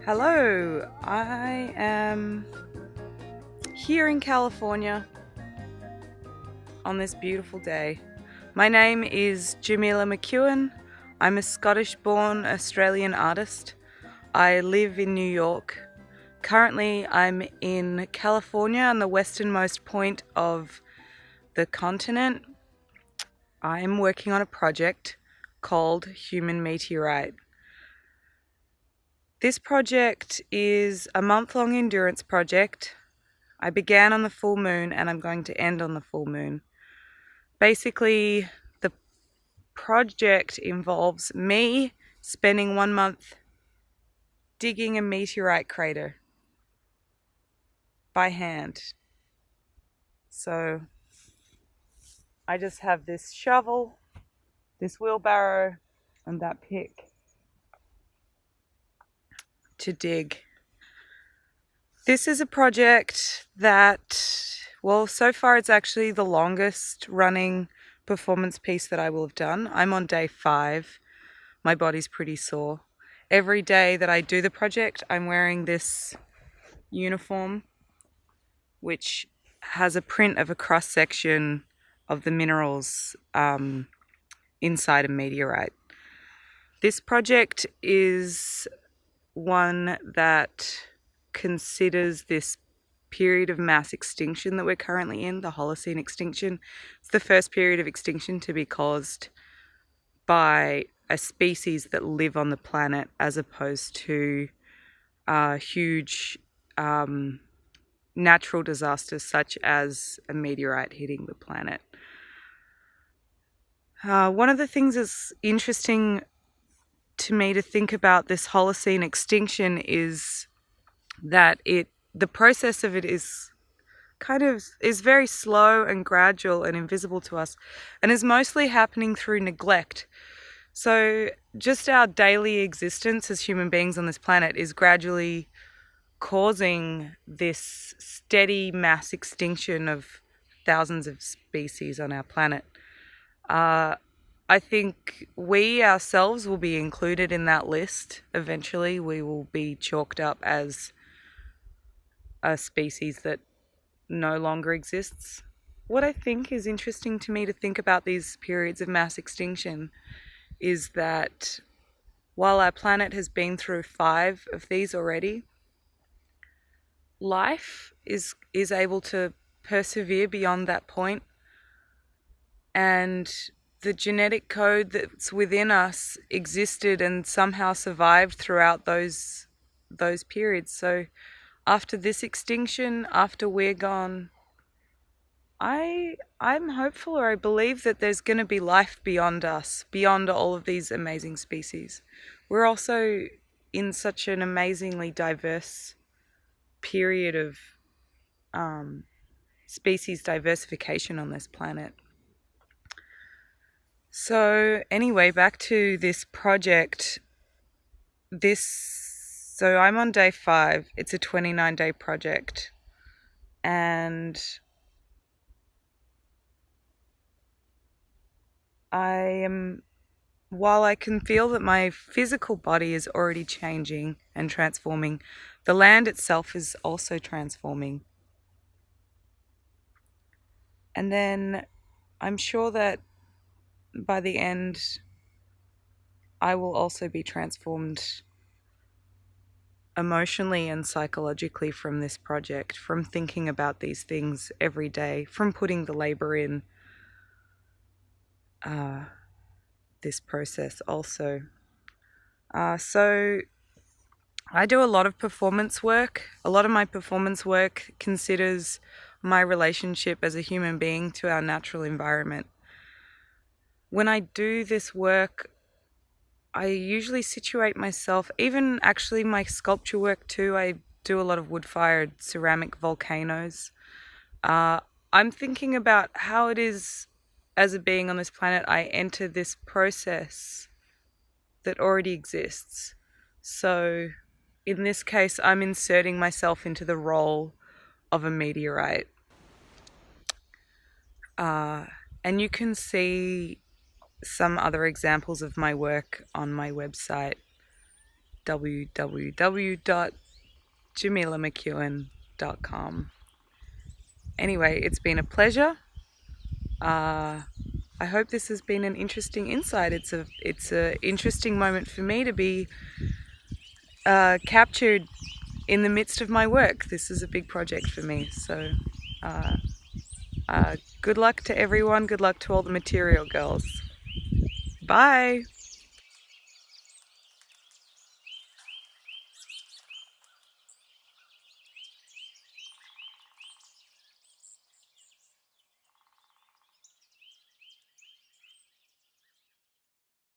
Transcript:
Hello, I am here in California on this beautiful day. My name is Jemila MacEwan. I'm a Scottish-born Australian artist. I live in New York. Currently, I'm in California on the westernmost point of the continent. I'm working on a project called Human Meteorite. This project is a month-long endurance project. I began on the full moon and I'm going to end on the full moon. Basically, the project involves me spending 1 month digging a meteorite crater by hand. So I just have this shovel, this wheelbarrow, and that pick to dig. This is a project that, well, so far it's actually the longest running performance piece that I will have done. I'm on day 5. My body's pretty sore. Every day that I do the project, I'm wearing this uniform, which has a print of a cross-section of the minerals inside a meteorite. This project is one that considers this period of mass extinction that we're currently in, the Holocene extinction. It's the first period of extinction to be caused by a species that live on the planet, as opposed to huge natural disasters such as a meteorite hitting the planet. One of the things that's interesting to me to think about this Holocene extinction is that the process of it is very slow and gradual and invisible to us, and is mostly happening through neglect. So just our daily existence as human beings on this planet is gradually causing this steady mass extinction of thousands of species on our planet. I think we ourselves will be included in that list. Eventually, we will be chalked up as a species that no longer exists. What I think is interesting to me to think about these periods of mass extinction is that while our planet has been through 5 of these already, life is able to persevere beyond that point, and the genetic code that's within us existed and somehow survived throughout those periods. So after this extinction, after we're gone, I'm hopeful, or I believe that there's going to be life beyond us, beyond all of these amazing species. We're also in such an amazingly diverse period of species diversification on this planet. So anyway, back to this project. So I'm on day 5. It's a 29-day project. And while I can feel that my physical body is already changing and transforming, the land itself is also transforming. And then I'm sure that by the end, I will also be transformed emotionally and psychologically from this project, from thinking about these things every day, from putting the labor in this process also. So I do a lot of performance work. A lot of my performance work considers my relationship as a human being to our natural environment. When I do this work, I usually situate myself, even actually my sculpture work too, I do a lot of wood-fired ceramic volcanoes. I'm thinking about how it is as a being on this planet I enter this process that already exists. So in this case, I'm inserting myself into the role of a meteorite. And you can see some other examples of my work on my website, www.jemilamacEwan.com. Anyway, it's been a pleasure. I hope this has been an interesting insight. It's a interesting moment for me to be captured in the midst of my work. This is a big project for me. So good luck to everyone. Good luck to all the material girls. Bye.